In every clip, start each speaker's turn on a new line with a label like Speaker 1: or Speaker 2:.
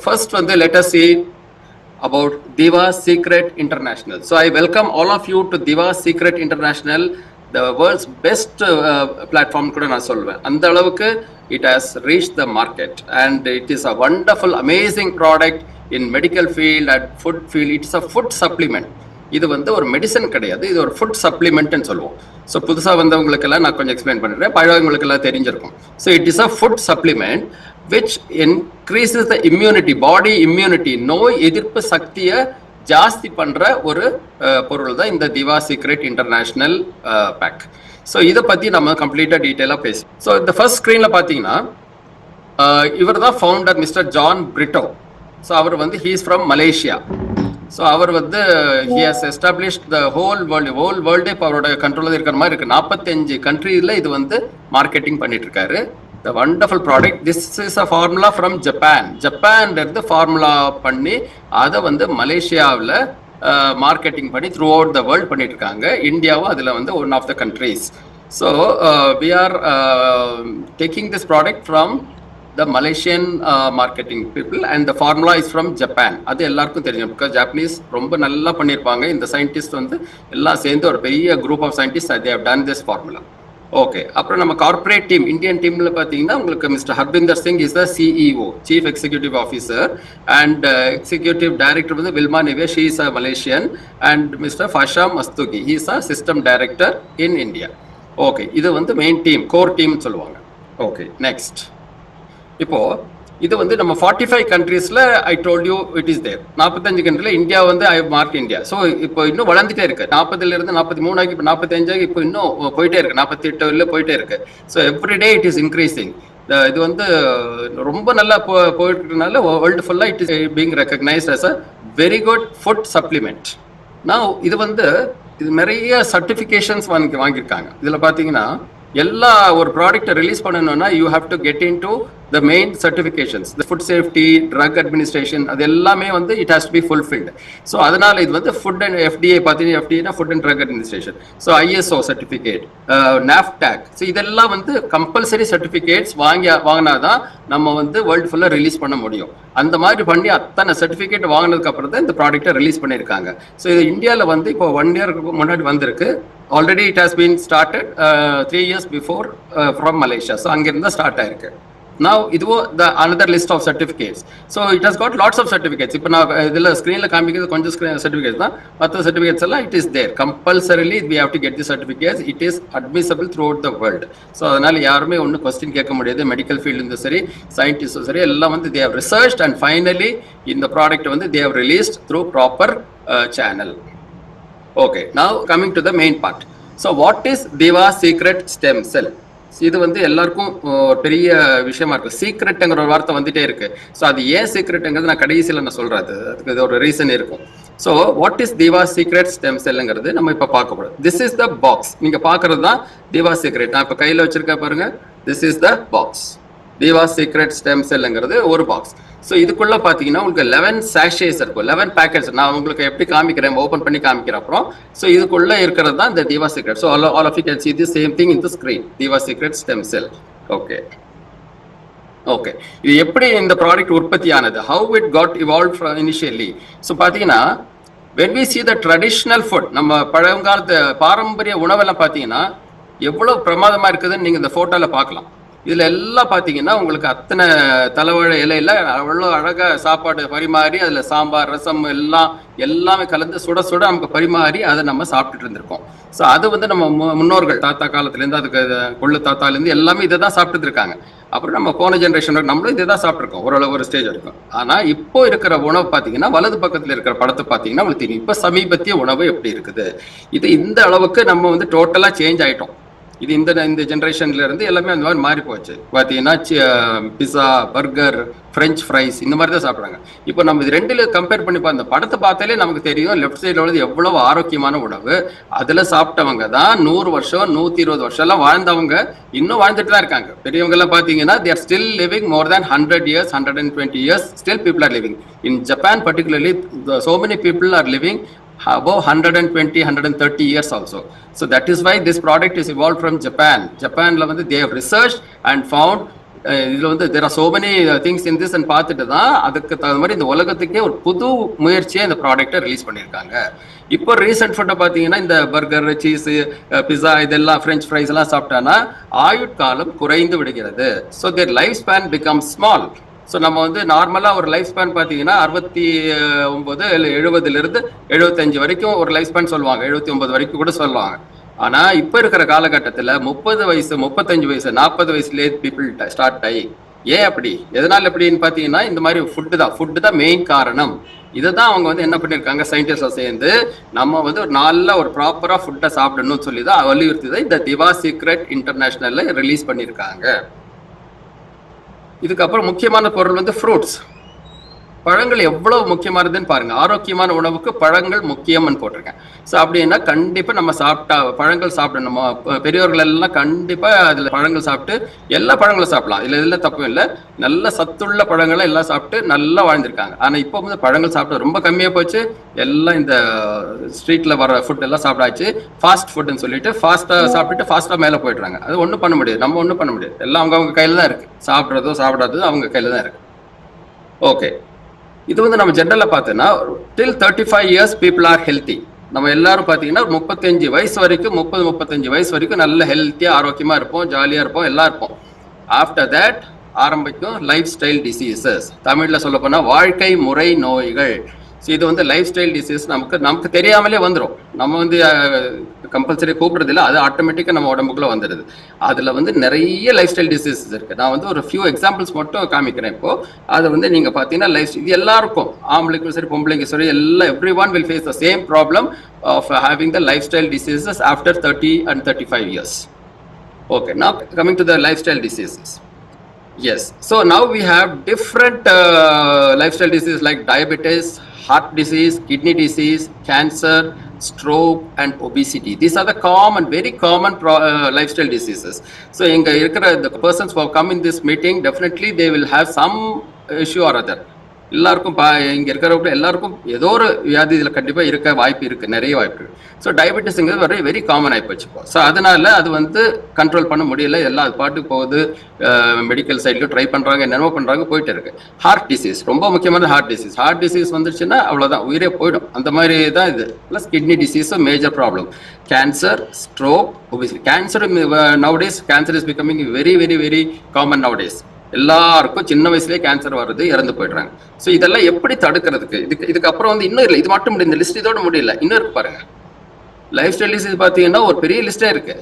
Speaker 1: first one, let us see about Diva's Secret International. So I welcome all of you to Diva's Secret International, the world's best platform kuda na solven. Andha alavukku it has reached the market and it is a wonderful, amazing product in medical field and food field. It's a food supplement. இது வந்து ஒரு medicine கிடையாது, இது ஒரு food சப்ளிமெண்ட்னு சொல்லுவோம். So புதுசாக வந்தவங்களுக்கெல்லாம் நான் கொஞ்சம் எக்ஸ்பிளைன் பண்ணுறேன், பழவங்களுக்கெல்லாம் தெரிஞ்சிருக்கும். So it is a food supplement which increases the immunity, body immunity, நோய் எதிர்ப்பு சக்தியை ஜாஸ்தி பண்ற ஒரு பொருள் தான் இந்த Diva secret international pack. So இதை பத்தி நம்ம கம்ப்ளீட்டா டீட்டெயிலாக பேசுவோம். ஸோ இந்த ஃபர்ஸ்ட் ஸ்க்ரீன்ல பாத்தீங்கன்னா இவர் தான் founder mister John Britto. So அவர் வந்து he is from Malaysia. So அவர் வந்து he has established the whole வேர்ல்டே இப்போ அவரோட கண்ட்ரோலில் இருக்கிற மாதிரி இருக்கு. 45 கண்ட்ரியில் இது வந்து மார்க்கெட்டிங் பண்ணிட்டு இருக்காரு. The wonderful product. This is a formula from Japan. ஜப்பான்ல இருந்து ஃபார்முலா பண்ணி அதை வந்து மலேசியாவில் மார்க்கெட்டிங் பண்ணி த்ரூ அவுட் த வேர்ல்ட் பண்ணிட்டு இருக்காங்க. இந்தியாவும் அதில் வந்து one of the countries. So we are taking this product from the Malaysian marketing people and the formula is from Japan. அது எல்லாருக்கும் தெரியும், பிகாஸ் ஜாப்பனீஸ் ரொம்ப நல்லா பண்ணியிருப்பாங்க. இந்த சயின்டிஸ்ட் வந்து எல்லாம் சேர்ந்து ஒரு பெரிய group of scientist they have done this formula. Okay, அப்புறம் நம்ம கார்பரேட் டீம், இந்தியன் டீம்ல பாத்தீங்கன்னா உங்களுக்கு mister Harbinder Singh is the CEO, chief executive officer, and executive director வந்து Wilma Nive, she is a Malaysian, and mister Fasham Mastuki, he is a system director in India. Okay, இது வந்து main team, core team சொல்லுவாங்க. Okay, next. இப்போ இது வந்து நம்ம 45 கண்ட்ரீஸ்ல I told you it is there. 45 கண்ட்ரில இந்தியா வந்து ஐ மார்க் இந்தியா. ஸோ இப்போ இன்னும் வளர்ந்துட்டே இருக்கு. 40ல இருந்து 43 ஆகி இப்போ 45 ஆகி இப்போ இன்னும் போயிட்டே இருக்கு, 48 போயிட்டே இருக்கு. So everyday it is increasing. இது வந்து ரொம்ப நல்லா போயிட்டு இருக்கனால வேர்ல்டு ஃபுல்லா it is being recognised as a very good food supplement. நான் இது வந்து இது நிறைய சர்டிஃபிகேஷன்ஸ் வாங்கியிருக்காங்க. இதுல பாத்தீங்கன்னா எல்லா ஒரு ப்ராடக்ட்டை ரிலீஸ் பண்ணணும்னா you have to get in to the main certifications, the food safety, drug administration, அது எல்லாமே வந்து it has to be fulfilled. So அதனால இது வந்து food and FDA பாத்தீங்கன்னா FDA னா food and drug administration, so ISO certificate, NAFDAC, so இதெல்லாம் வந்து கம்பல்சரி சர்டிஃபிகேட்ஸ் வாங்கினாதான் நம்ம வந்து வேர்ல்டு ஃபுல்லா ரிலீஸ் பண்ண முடியும். அந்த மாதிரி பண்ணி அத்தனை சர்டிஃபிகேட் வாங்கினதுக்கு அப்புறம் தான் இந்த ப்ராடக்ட்டை ரிலீஸ் பண்ணியிருக்காங்க. ஸோ இது இந்தியாவில் வந்து இப்போ 1 இயருக்கு முன்னாடி வந்திருக்கு. Already it has been started 3 years before from Malaysia. So அங்கிருந்து ஸ்டார்ட் ஆயிருக்கு. Now இதுவோ the another list of certificates. So it has got lots of certificates. இப்போ நான் இதில் ஸ்க்ரீனில் காமிக்கிறது கொஞ்சம் சர்டிஃபிகேட்ஸ் தான். மற்ற சர்டிஃபிகேட்ஸ் எல்லாம் it is there. Compulsorily we have to get the certificates. It is admissible throughout the world. So அதனால யாருமே ஒன்றும் கொஸ்டின் கேட்க முடியாது. மெடிக்கல் ஃபீல்டும் சரி, சயின்டிஸ்டும் சரி, எல்லாம் வந்து they have researched and finally இந்த ப்ராடக்ட் வந்து they have released through proper channel. Okay, now coming to the main part. So what is Diva Secret Stem Cell? இது வந்து எல்லாருக்கும் பெரிய விஷயமா இருக்கு. சீக்ரெட்ங்கிற ஒரு வார்த்தை வந்துட்டே இருக்கு. ஸோ அது ஏன் சீக்ரெட்ங்கிறது நான் கடைசியில் நான் சொல்றது, அதுக்கு ஒரு ரீசன் இருக்கும். So what is Diva secret stem செல்லுங்கிறது நம்ம இப்போ பார்க்க போறோம். This is the box. நீங்க பாக்குறது தான் திவா சீக்ரெட். நான் இப்போ கையில் வச்சிருக்கேன் பாருங்க. This is the box. Diva secret stem செல்லுங்கிறது ஒரு பாக்ஸ். ஸோ இதுக்குள்ள பாத்தீங்கன்னா உங்களுக்கு 11 சாஷேஸ் இருக்கும், 11 பேக்கெட்ஸ். நான் உங்களுக்கு எப்படி காமிக்கிறேன், ஓப்பன் பண்ணி காமிக்கிறேன் அப்புறம். ஸோ இதுக்குள்ள இருக்கிறது தான் இந்த Diva secret. So all of you can see the same thing in the screen. Diva secret stem cell. Okay okay, இது எப்படி இந்த ப்ராடக்ட் உற்பத்தி ஆனது, how it got evolved from initially. So பாத்தீங்கன்னா when we see the traditional food, நம்ம பழங்காலத்து பாரம்பரிய உணவெல்லாம் பாத்தீங்கன்னா எவ்வளவு பிரமாதமா இருக்குதுன்னு நீங்க இந்த போட்டோல பார்க்கலாம். இதுல எல்லாம் பாத்தீங்கன்னா உங்களுக்கு அத்தனை தலைவாழை இலையில அவ்வளோ அழகா சாப்பாடு பரிமாறி அதுல சாம்பார், ரசம் எல்லாமே கலந்து சுட சுட நமக்கு பரிமாறி அதை நம்ம சாப்பிட்டுட்டு இருந்திருக்கோம். ஸோ அது வந்து நம்ம முன்னோர்கள் தாத்தா காலத்துலேருந்து அதுக்கு கொள்ளு தாத்தாலேருந்து எல்லாமே இதை தான் சாப்பிட்டு இருக்காங்க. அப்புறம் நம்ம போன ஜென்ரேஷன் நம்மளும் இதை தான் சாப்பிட்ருக்கோம் ஓரளவு ஒரு ஸ்டேஜ் வரைக்கும். ஆனா இப்போ இருக்கிற உணவு பாத்தீங்கன்னா வலது பக்கத்துல இருக்கிற படத்தை பாத்தீங்கன்னா உங்களுக்கு தெரியும் இப்ப சமீபத்திய உணவு எப்படி இருக்குது. இது இந்த அளவுக்கு நம்ம வந்து டோட்டலா சேஞ்ச் ஆயிட்டோம். இது இந்த ஜென்ரேஷன்ல இருந்து எல்லாமே அந்த மாதிரி மாறி போச்சு. பாத்தீங்கன்னா பிஸா, பர்கர், பிரெஞ்ச் ஃப்ரைஸ் இந்த மாதிரி தான் சாப்பிட்றாங்க. இப்போ நம்ம இது ரெண்டுல கம்பேர் பண்ணி அந்த படத்தை பார்த்தாலே நமக்கு தெரியும் லெஃப்ட் சைட்ல உள்ளது எவ்வளவு ஆரோக்கியமான உணவு. அதுல சாப்பிட்டவங்க தான் 100 வருஷம் 120 வருஷம் எல்லாம் வாழ்ந்தவங்க இன்னும் வாழ்ந்துட்டு தான் இருக்காங்க. பெரியவங்க எல்லாம் பாத்தீங்கன்னா they are still living more than 100 years, 120 years. Still people are living. In Japan particularly, so many people are living above 120, 130 years also. So that is why this product is evolved from Japan. Japan, they have researched and found இதுல வந்து there are so many things in this and பார்த்துட்டு தான் அதுக்கு தகுந்த மாதிரி இந்த உலகத்துக்கே ஒரு புது முயற்சியை இந்த ப்ராடக்ட்டை ரிலீஸ் பண்ணியிருக்காங்க. இப்போ ரீசெண்ட் ஃபுட்டை பார்த்தீங்கன்னா இந்த பர்கர், சீஸ், பிஸா இதெல்லாம் ஃப்ரெஞ்ச் ஃப்ரைஸ் எல்லாம் சாப்பிட்டானா ஆயுட்காலம் குறைந்து விடுகிறது. So their life span become small. So நம்ம வந்து நார்மலாக ஒரு லைஃப் ஸ்பேன் பார்த்தீங்கன்னா 69 இல்லை 70லிருந்து 75 வரைக்கும் ஒரு லைஃப் ஸ்பேன் சொல்லுவாங்க, 79 வரைக்கும் கூட சொல்லுவாங்க. ஆனா இப்ப இருக்கிற காலகட்டத்துல 30 வயசு, 35 வயசு, 40 வயசுலேயே பீப்புள் ஸ்டார்ட் ஆகி, ஏன் அப்படி, எதனால எப்படின்னு பாத்தீங்கன்னா இந்த மாதிரி ஃபுட்டு தான் மெயின் காரணம். இதுதான் அவங்க வந்து என்ன பண்ணிருக்காங்க, சயின்டிஸ்ட் சேர்ந்து நம்ம வந்து ஒரு நல்ல ஒரு ப்ராப்பரா ஃபுட்டை சாப்பிடணும்னு சொல்லி தான் வலியுறுத்தி தான் இந்த திவா சீக்ரெட் இன்டர்நேஷனல்ல ரிலீஸ் பண்ணியிருக்காங்க. இதுக்கப்புறம் முக்கியமான பொருள் வந்து ஃப்ரூட்ஸ். பழங்கள் எவ்வளவு முக்கியமானதுன்னு பாருங்க. ஆரோக்கியமான உணவுக்கு பழங்கள் முக்கியம்னு போட்டிருக்கேன். ஸோ அப்படின்னா கண்டிப்பா நம்ம சாப்பிட்டா பழங்கள் சாப்பிடணுமா, பெரியவர்கள் எல்லாம் கண்டிப்பா அதுல பழங்கள் சாப்பிட்டு எல்லா பழங்களும் சாப்பிடலாம், இதுல எல்லாம் தப்பும் இல்லை. நல்ல சத்துள்ள பழங்களை எல்லாம் சாப்பிட்டு நல்லா வாழ்ந்திருக்காங்க. ஆனா இப்போ வந்து பழங்கள் சாப்பிட ரொம்ப கம்மியா போச்சு. எல்லாம் இந்த ஸ்ட்ரீட்ல வர ஃபுட் எல்லாம் சாப்பிடாச்சு. ஃபாஸ்ட் ஃபுட்னு சொல்லிட்டு ஃபாஸ்டா சாப்பிட்டுட்டு ஃபாஸ்டா மேல போயிடுறாங்க. அது ஒன்றும் பண்ண முடியாது, நம்ம ஒன்றும் பண்ண முடியாது. எல்லாம் அவங்க கையில தான் இருக்கு. சாப்பிட்றதோ சாப்பிடாததோ அவங்க கையில தான் இருக்கு. ஓகே, இது வந்து நம்ம ஜென்ரலா பார்த்தோம்னா டில் 35 இயர்ஸ் பீப்புள் ஆர் ஹெல்த்தி. நம்ம எல்லாரும் பார்த்தீங்கன்னா 35 வயசு வரைக்கும் 35 வயசு வரைக்கும் நல்ல ஹெல்த்தியா ஆரோக்கியமா இருப்போம், ஜாலியா இருப்போம், எல்லாம் இருப்போம். ஆஃப்டர் தட் ஆரம்பிக்கும் லைஃப் ஸ்டைல் டிசீசஸ். தமிழ்ல சொல்ல போனா வாழ்க்கை முறை நோய்கள். ஸோ இது வந்து லைஃப் ஸ்டைல் டிசீஸ் நமக்கு தெரியாமலே வந்துடும். நம்ம வந்து கம்பல்சரி கூப்பிடுறது இல்லை, அது ஆட்டோமேட்டிக்காக நம்ம உடம்புக்குள்ள வந்துடுது. அதில் வந்து நிறைய லைஃப் ஸ்டைல் டிசீசஸ் இருக்கு. நான் வந்து ஒரு ஃபியூ எக்ஸாம்பிள்ஸ் மட்டும் காமிக்கிறேன் இப்போ. அதை வந்து நீங்க பார்த்தீங்கன்னா இது எல்லாருக்கும், ஆம்பளைக்கும் சரி பொம்பளைக்கும் சரி, எல்லாம் everyone will face the same problem of having the lifestyle diseases after 30 and 35 years. Okay, now coming to the lifestyle diseases. Yes, so now we have different lifestyle diseases like diabetes, heart disease, kidney disease, cancer, stroke and obesity. These are the very common lifestyle diseases. So the persons who have come in this meeting, definitely they will have some issue or other. எல்லாருக்கும் இங்க இருக்கிறவங்க எல்லாருக்கும் ஏதோ ஒரு வியாதி இதுல கண்டிப்பா இருக்க வாய்ப்பு இருக்கு, நிறைய வாய்ப்பு இருக்கு. ஸோ டயபெட்டிஸ்ங்கிறது வெரி வெரி காமன் ஆகி போச்சு. ஸோ அதனால அது வந்து கண்ட்ரோல் பண்ண முடியல, எல்லா பாட்டுக்கு போகுது. மெடிக்கல் சைட்லயும் ட்ரை பண்றாங்க, என்னென்னமோ பண்றாங்க, போயிட்டு இருக்கு. ஹார்ட் டிசீஸ் ரொம்ப முக்கியமான ஹார்ட் டிசீஸ் வந்துருச்சுன்னா அவ்வளவுதான், உயிரே போயிடும். அந்த மாதிரி தான் இது. Plus kidney disease major problem. Cancer, stroke, obesity. Cancer nowadays cancer is becoming very very very common nowadays. எல்லாருக்கும் சின்ன வயசுலயே கேன்சர் வருது, இறந்து போயிடுறாங்க. ஸோ இதெல்லாம் எப்படி தடுக்கிறதுக்கு? இதுக்கப்புறம் வந்து இன்னும் இல்லை, இது மட்டும் முடியும், இந்த லிஸ்ட் இதோட முடியல, இன்னும் இருக்கு பாருங்க. லைஃப் ஸ்டைல் டிசீஸ் பார்த்தீங்கன்னா ஒரு பெரிய லிஸ்டே இருக்கு.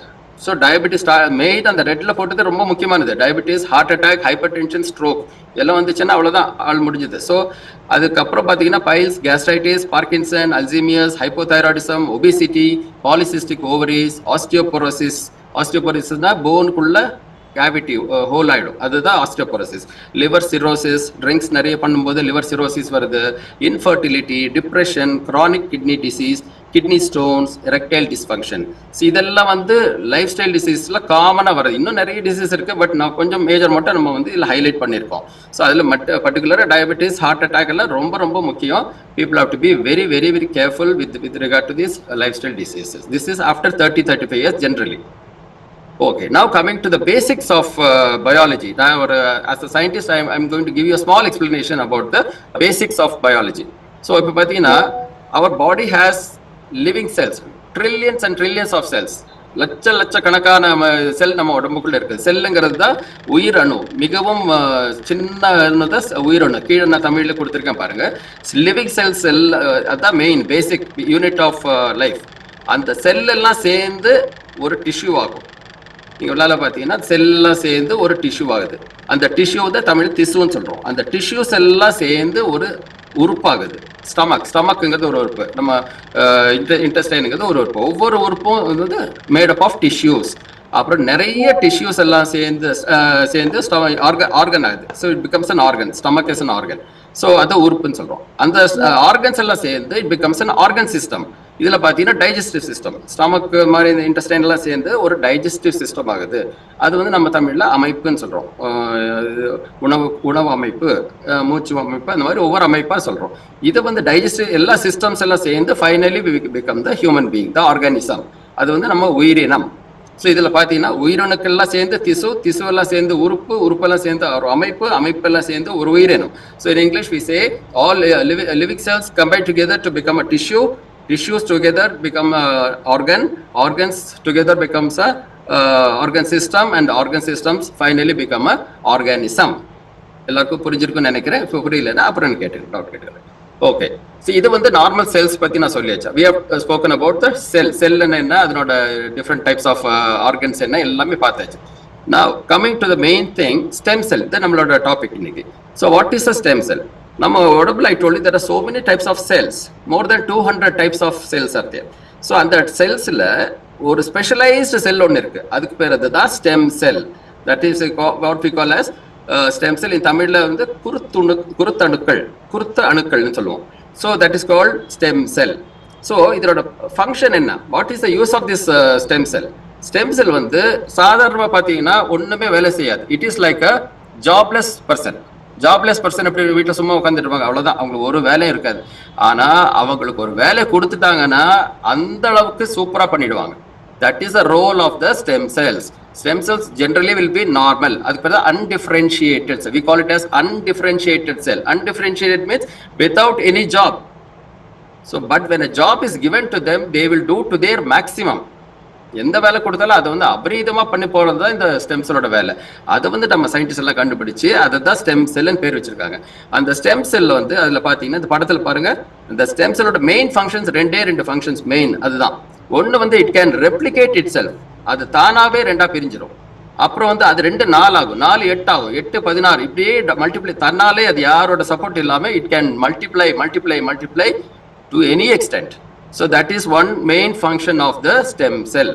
Speaker 1: ஸோ டயபெட்டிஸ் மெயின் அந்த ரெட்ல போட்டது ரொம்ப முக்கியமானது. Diabetes, heart attack, hyper tension, stroke எல்லாம் வந்துச்சுன்னா அவ்வளோதான், ஆள் முடிஞ்சது. ஸோ அதுக்கப்புறம் பார்த்தீங்கன்னா piles, gastritis, Parkinson, Alzheimer's, hypothyroidism, obesity, polycystic ovaries, ஆஸ்டியோபோரோசிஸ்னா போனுக்குள்ள கேவிட்டி ஹோல் ஆயிடும், அதுதான் ஆஸ்டியோபோரோசிஸ். லிவர் சிரோசிஸ், ட்ரிங்க்ஸ் நிறைய பண்ணும்போது லிவர் சிரோசிஸ் வருது. Infertility, depression, chronic kidney disease, kidney stones, erectile dysfunction. So இதெல்லாம் வந்து லைஃப் ஸ்டைல் டிசீஸ்ல காமனாக வருது. இன்னும் நிறைய டிசீஸ் இருக்கு, பட் நான் கொஞ்சம் மேஜர் மட்டும் நம்ம வந்து இதில் ஹைலைட் பண்ணியிருக்கோம். ஸோ அதில் பர்டிகுலராக டயபெட்டிஸ், ஹார்ட் அட்டாக் எல்லாம் ரொம்ப ரொம்ப முக்கியம். People have to be very very very careful with regard to these lifestyle diseases. This is after 30-35 years generally. Okay, now coming to the basics of biology. Now, as a scientist, I'm going to give you a small explanation about the basics of biology. So, if you our body has living cells, trillions and trillions of cells. லட்ச கணக்கான செல் நம்ம உடம்புக்குள்ள இருக்கு. செல்லுங்கிறது தான் உயிரணு, மிகவும் சின்னதான் உயிரணு. கீழே நான் தமிழ்ல கொடுத்துருக்கேன் பாருங்க. லிவிங் செல்ஸ் அதான் main basic unit of life. அந்த செல் எல்லாம் சேர்ந்து ஒரு டிஷ்யூ ஆகும். நீங்க உள்ளால பாத்தீங்கன்னா செல்லாம் சேர்ந்து ஒரு டிஷ்யூ ஆகுது. அந்த டிஷ்யூ தான் தமிழ் திசுன்னு சொல்றோம். அந்த டிஷ்யூஸ் எல்லாம் சேர்ந்து ஒரு உறுப்பாகுது. ஸ்டமக்ங்கிறது ஒரு உறுப்பு, நம்ம இன்டெஸ்டைனுங்கிறது ஒரு உறுப்பு. ஒவ்வொரு உறுப்பும் வந்து மேட் அப் ஆஃப் டிஷ்யூஸ். அப்புறம் நிறைய டிஷ்யூஸ் எல்லாம் சேர்ந்து ஆர்கன் ஆகுது. So it becomes an organ. Stomach is an organ. So அதை உறுப்புன்னு சொல்றோம். அந்த ஆர்கன்ஸ் எல்லாம் சேர்ந்து it becomes an organ system. இதுல பாத்தீங்கன்னா டைஜஸ்டிவ் சிஸ்டம், ஸ்டமக் மாதிரி இந்த இன்டெஸ்டைன் எல்லாம் சேர்ந்து ஒரு டைஜஸ்டிவ் சிஸ்டம் ஆகுது. அது வந்து நம்ம தமிழ்ல அமைப்புன்னு சொல்றோம். உணவு அமைப்பு, மூச்சு அமைப்பு, அந்த மாதிரி ஒவ்வொரு அமைப்பா சொல்றோம். இதை வந்து டைஜஸ்டிவ் எல்லா சிஸ்டம்ஸ் எல்லாம் சேர்ந்து finally we become the human being, the organism. அது வந்து நம்ம உயிரினம். ஸோ இதில் பார்த்தீங்கன்னா உயிரணுக்கள்லாம் சேர்ந்து திசு, திசுவெல்லாம் சேர்ந்து உறுப்பு, உறுப்பெல்லாம் சேர்ந்து ஒரு அமைப்பு, அமைப்பெல்லாம் சேர்ந்து ஒரு உயிரினம். So in English we say all living cells combine together to become a tissue, tissues together become a organ, organs together becomes a organ system, and organ systems finally become a organism. எல்லாருக்கும் புரிஞ்சிருக்கும்னு நினைக்கிறேன். இப்போ புரியலன்னா அப்புறம் கேட்டுக்கிறேன். Okay, so இது வந்து normal cells பற்றி நான் சொல்லியாச்சு. We have spoken about the செல்லுன்னு என்ன, அதனோட டிஃப்ரெண்ட் டைப்ஸ் ஆஃப் ஆர்கன்ஸ் என்ன எல்லாமே பார்த்தாச்சு. Now coming to the main thing, stem cell, இது நம்மளோட டாபிக் இன்னைக்கு. So what is a stem cell? நம்ம உடம்புல I told you there are so many types of cells, more than 200 types of cells are there. So அந்த செல்ஸில் ஒரு specialised செல் ஒன்று இருக்கு, அதுக்கு பேர் அதுதான் stem cell. That is what we call as stem cell. In தமிழில் வந்து குருத்த அணுக்கள்னு சொல்லுவோம். So that is called stem cell. So இதோட ஃபங்க்ஷன் என்ன, what is the use of this stem cell? Stem cell வந்து சாதாரணமாக பார்த்தீங்கன்னா ஒன்றுமே வேலை செய்யாது. It is like a jobless person. Jobless person எப்படி வீட்டில் சும்மா உட்காந்துட்டு இருப்பாங்க, அவ்வளோதான், அவங்களுக்கு ஒரு வேலையும் இருக்காது. ஆனால் அவங்களுக்கு ஒரு வேலை கொடுத்துட்டாங்கன்னா அந்த அளவுக்கு சூப்பராக பண்ணிடுவாங்க. That is the role of the stem cells. Stem cells generally will be normal. அதுக்கு பேர் undifferentiated cell. We call it as undifferentiated cell. Undifferentiated means without any job. So, but when a job is given to them, they will do to their maximum. எந்த வேலை கொடுத்தாலும் அதை வந்து அபரீதமாக பண்ணி போகிறது தான் இந்த ஸ்டெம் செல்லோட வேலை. அதை வந்து நம்ம சயின்டிஸ்ட் எல்லாம் கண்டுபிடிச்சு அதை தான் ஸ்டெம் செல்லுன்னு பேர் வச்சிருக்காங்க. அந்த ஸ்டெம் செல்ல வந்து அதில் பார்த்தீங்கன்னா இந்த படத்தில் பாருங்க, இந்த ஸ்டெம் செல்லோட மெயின் ஃபங்க்ஷன்ஸ் ரெண்டு ஃபங்க்ஷன்ஸ் மெயின். அதுதான் ஒன்று வந்து it can replicate it self, அது தானாவே ரெண்டா பிரிஞ்சிடும். அப்புறம் வந்து அது 2 4 ஆகும், 4 8 ஆகும், 8 16 இப்படியே மல்டிப்ளை தன்னாலே, அது யாரோட சப்போர்ட் இல்லாம it can multiply to any extent. So that is one main function of the stem cell.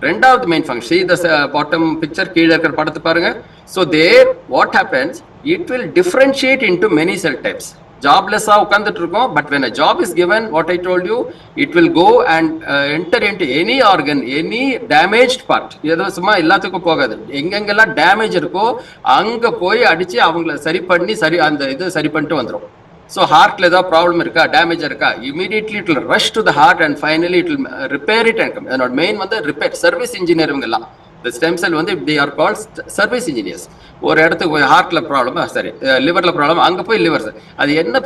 Speaker 1: ரெண்டாவது மெயின் ஃபங்க்ஷன் இந்த பாட்டம் பிக்சர் கீழே இருக்கிற படத்தை பாருங்க. So there what happens, it will differentiate into many cell types. ஜாப்லெஸ்ஸா உட்காந்துட்டு இருக்கோம், but when a job is given, what I told you, it will go and enter into any organ, any damaged part. ஏதோ சும்மா எல்லாத்துக்கும் போகாது, எங்கெங்கெல்லாம் damage இருக்கோ அங்க போய் அடிச்சு அவங்கள சரி அந்த இது சரி பண்ணிட்டு வந்துடும். ஸோ ஹார்ட்ல ஏதாவது ப்ராப்ளம் இருக்கா, டேமேஜ் இருக்கா, immediately it will rush to the heart and finally it will repair it and come. அதனோட மெயின் வந்து ரிப்பேர், சர்வீஸ் இன்ஜினியரிங் எல்லாம். இந்த ஸ்டெம் செல் வந்து they are called service engineers. ஒரு இடத்துக்கு போய் ஹார்ட்ல ப்ராப்ளம், சரி லிவர்ல ப்ராப்ளம், அங்கே போய் லிவர், அது என்ன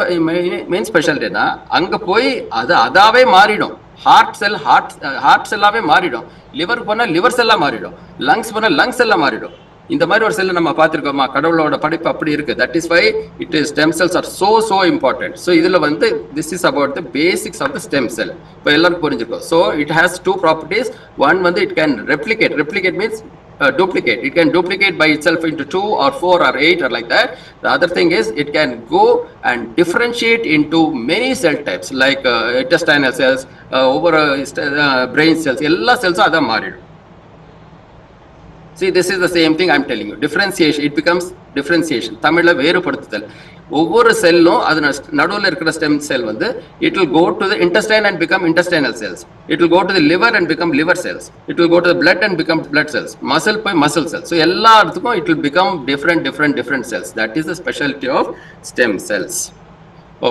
Speaker 1: மெயின் ஸ்பெஷாலிட்டினா அங்கே போய் அது அதாவே மாறிடும். ஹார்ட் செல்லாவே மாறிடும். லிவர் போனால் லிவர் செல்லா மாறிடும், லங்ஸ் போனால் லங்ஸ் எல்லாம் மாறிடும். இந்த மாதிரி ஒரு செல்லை நம்ம பார்த்துருக்கோமா, கடவுளோட படைப்பு அப்படி இருக்கு. That is why it is stem cells are so important. So இதில் வந்து this is about the basics of the stem cell. இப்போ எல்லாருக்கும் புரிஞ்சிருக்கும். So it has 2 properties. One வந்து it can replicate means duplicate. It can duplicate by itself into 2 or 4 or 8 or like that. The other thing is it can go and differentiate into many cell types like intestinal cells, brain cells, எல்லா செல்ஸும் அதான் மாறிடும். See, this is the same thing I'm telling you. Differentiation, it becomes differentiation. தமிழ்ல வேறுபடுத்துதல். ஒவ்வொரு செல்லும் அது நடுவில் இருக்கிற stem cell வந்து it will go to the intestine and become intestinal cells. It will go to the liver and become liver cells. It will go to the blood and become blood cells. Muscle போய் muscle cells. So எல்லா இடத்துக்கும் it will become different cells. That is the specialty of stem cells.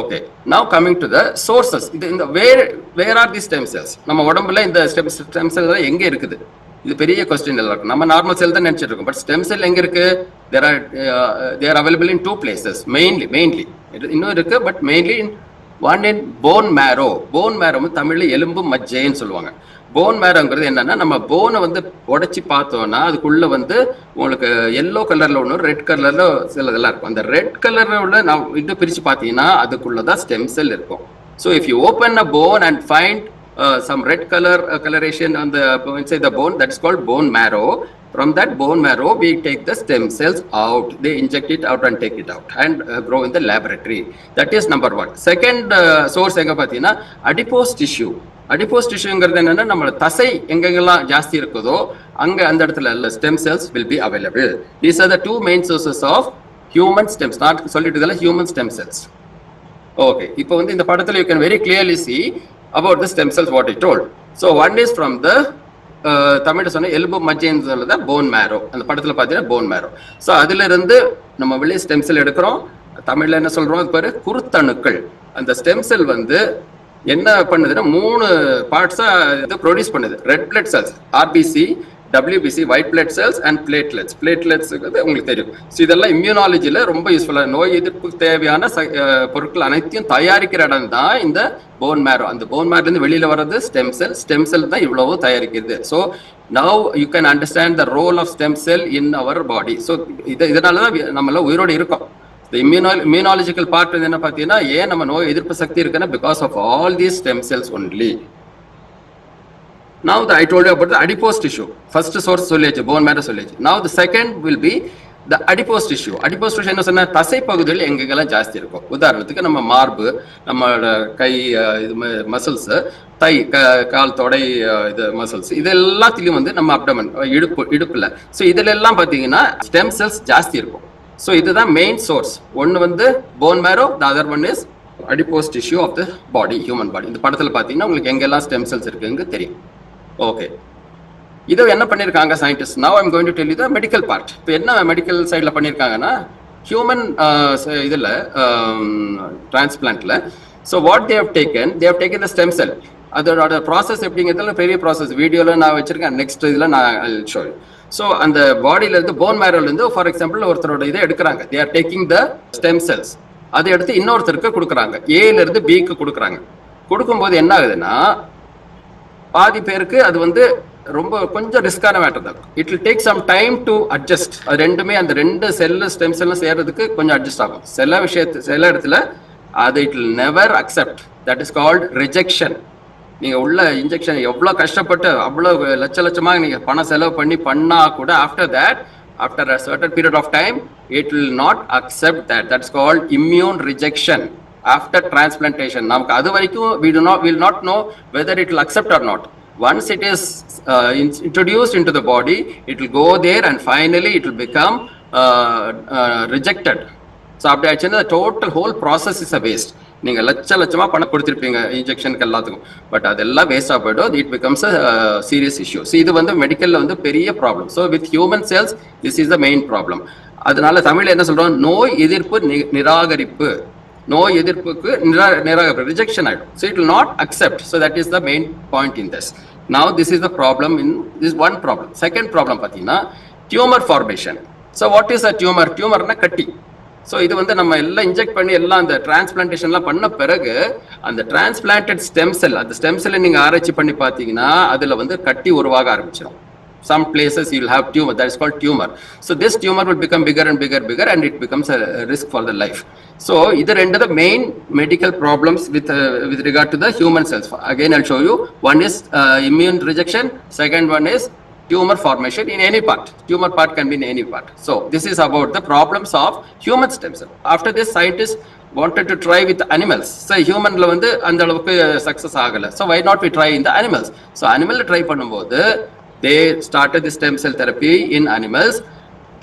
Speaker 1: Okay, now coming to the sources. இந்த where are these stem cells? நம்ம உடம்புல இந்த stem cells எங்க இருக்குது? இது பெரிய கொஸ்டின் எல்லாருக்கும். நம்ம நார்மல் செல் தான் நினைச்சிட்டு இருக்கோம், பட் ஸ்டெம் செல் எங்க இருக்கு? they are available in 2 places mainly. இன்னும் இருக்கு, but mainly one in phone மேரோ. Phone மேரோ தமிழ்ல எலும்பு மஜ்ஜைன்னு சொல்லுவாங்க. போன் மேரோங்கிறது என்னன்னா, நம்ம போனை வந்து உடைச்சி பார்த்தோம்னா அதுக்குள்ள வந்து உங்களுக்கு எல்லோ கலர்ல ஒன்று, ரெட் கலர்ல சிலதெல்லாம் இருக்கும். அந்த ரெட் கலர்ல உள்ள நான் இது பிரிச்சு பார்த்தீங்கன்னா அதுக்குள்ளதான் ஸ்டெம் செல் இருக்கும். So if you open a phone and find some red coloration on the inside the bone, that's called bone marrow. From that bone marrow we take the stem cells out. They inject it out and take it out and grow in the laboratory. That is number 1. Second source எங்க பாத்தீங்கன்னா adipose tissue. adipose tissueங்கிறது என்னன்னா, நம்ம தசை எங்கெங்கெல்லாம் ஜாஸ்தி இருக்குதோ அங்க அந்த இடத்துல stem cells will be available. These are the 2 main sources of human stem cells. நான் சொல்லிட்டு இதெல்லாம் human stem cells. Okay, இப்போ வந்து இந்த படத்துல you can very clearly see about the stem cells what I told. So one is from the Tamil சொன்ன எலும்பு மஜ்ஜைன்னு சொல்லுறது போன் மேரோ. அந்த படத்துல பாத்தீங்கன்னா போன் மேரோ. ஸோ அதுல இருந்து நம்ம வெளியே ஸ்டெம் செல் எடுக்கிறோம். தமிழ்ல என்ன சொல்றோம், அது பேரு குருத்தணுக்கள். அந்த ஸ்டெம் செல் வந்து என்ன பண்ணுதுன்னா 3 பார்ட்ஸா இது ப்ரொடியூஸ் பண்ணுது. Red blood cells RBC, WBC white blood cells and platelets உங்களுக்கு தெரியும். ஸோ இதெல்லாம் இம்யூனாலஜியில் ரொம்ப யூஸ்ஃபுல்லாக நோய் எதிர்ப்புக்கு தேவையான பொருட்கள் அனைத்தையும் தயாரிக்கிற இடம் தான் இந்த போன் மேரோ. அந்த போன் மேரோலேருந்து வெளியில் வர்றது ஸ்டெம் செல் தான் இவ்வளவோ தயாரிக்கிறது. So now you can understand the role of stem cell in our body. So இதனால தான் நம்மளாம் உயிரோடு இருக்கோம். இம்யூனாலஜிக்கல் பார்ட் என்ன பார்த்தீங்கன்னா, ஏன் நம்ம நோய் எதிர்ப்பு சக்தி இருக்குன்னா because of all these stem cells only. Now I told you about the adipose tissue. First source சொல்லியாச்சு, bone marrow சொல்லியாச்சு. Now the second will be the adipose tissue. Adipose tissue என்ன சொன்னா, தசை பகுதியில் எங்கெங்கெல்லாம் ஜாஸ்தி இருக்கும். உதாரணத்துக்கு நம்ம மார்பு, நம்மளோட கை இது மசில்ஸ், தை கால் தொடை இது மசில்ஸ், இது எல்லாத்திலையும் வந்து நம்ம அப்டமன் இடுப்புல. ஸோ இதுல எல்லாம் பார்த்தீங்கன்னா ஸ்டெம் செல்ஸ் ஜாஸ்தி இருக்கும். ஸோ இதுதான் மெயின் சோர்ஸ். ஒன்று வந்து phone மேரோ, the other one is adipose tissue of the body, human body. இந்த படத்தில் பார்த்தீங்கன்னா உங்களுக்கு எங்கெல்லாம் ஸ்டெம் செல்ஸ் இருக்குங்க தெரியும். ஓகே, இதை என்ன பண்ணியிருக்காங்க scientist? Now I'm going to tell you the medical part. இப்போ என்ன மெடிக்கல் சைடில் பண்ணியிருக்காங்கன்னா, ஹியூமன் இதில் டிரான்ஸ்பிளான்ட்ல, so what they've taken the stem cell. அதோட ப்ராசஸ் எப்படிங்கிறதுல பெரிய ப்ராசஸ் வீடியோவில் நான் வச்சிருக்கேன். நெக்ஸ்ட் இதில் நான் ஷோ. ஸோ அந்த பாடியிலேருந்து போன் மேரோலேருந்து ஃபார் எக்ஸாம்பிள் ஒருத்தரோட இதை எடுக்கிறாங்க. They are taking the stem cells. அதை எடுத்து இன்னொருத்தருக்கு கொடுக்குறாங்க. ஏலேருந்து பிக்கு கொடுக்குறாங்க. கொடுக்கும்போது என்ன ஆகுதுன்னா, பாதி பேருக்கு அது வந்து ரொம்ப கொஞ்சம் ரிஸ்கான மேட்டர் தான். It will take some time to adjust. அது ரெண்டுமே அந்த ரெண்டு செல்லு ஸ்டெம் செல்லும் சேர்றதுக்கு கொஞ்சம் அட்ஜஸ்ட் ஆகும். சில இடத்துல அது it will never accept. That is called rejection. நீங்கள் உள்ள இன்ஜெக்ஷன் எவ்வளோ கஷ்டப்பட்டு அவ்வளோ லட்சமாக நீங்கள் பணம் செலவு பண்ணா கூட after a certain period of time it will not accept that. That's called immune rejection after transplantation. நமக்கு அது வரைக்கும் will not know whether it will accept or not. Once it is introduced into the body, it will go there and finally it will become rejected. So அப்படி ஆச்சுன்னா total whole process is a waste. நீங்கள் லட்சமாக பணம் கொடுத்துருப்பீங்க இன்ஜெக்ஷனுக்கு எல்லாத்துக்கும், but அதெல்லாம் வேஸ்டாக போய்டும். It becomes a serious issue. So இது வந்து மெடிக்கலில் வந்து பெரிய problem. So with human cells this is the main problem. அதனால தமிழில் என்ன சொல்கிறோம், நோய் எதிர்ப்பு நிராகரிப்பு. நோய் எதிர்ப்புக்கு நிராகரிப்பு ரிஜெக்ஷன் ஆகிடும். So it will not accept. So that is the main point in this. Now this is the problem in this one problem. Second problem பார்த்தீங்கன்னா tumour formation. So what is a tumour? டியூமர்னா கட்டி. So இது வந்து நம்ம எல்லாம் inject பண்ணி எல்லாம் அந்த டிரான்ஸ்பிளான்டேஷன்லாம் பண்ண பிறகு அந்த டிரான்ஸ்பிளான்டட் ஸ்டெம் செல், அந்த ஸ்டெம் செல்லை நீங்கள் ஆராய்ச்சி பண்ணி பார்த்தீங்கன்னா அதில் வந்து கட்டி உருவாக ஆரம்பிச்சிடும். Some places you will have tumor, that is called tumor. So this tumor will become bigger and it becomes a risk for the life. So these are the main medical problems with regard to the human cells. Again I'll show you. One is immune rejection, second one is tumor formation in any part. Tumor part can be in any part. So this is about the problems of human stem cell. After this, scientists wanted to try with animals. So human la vandu andha alavukku success agala. So why not we try in the animals? So animal la try பண்ணும்போது they started the stem cell therapy in animals.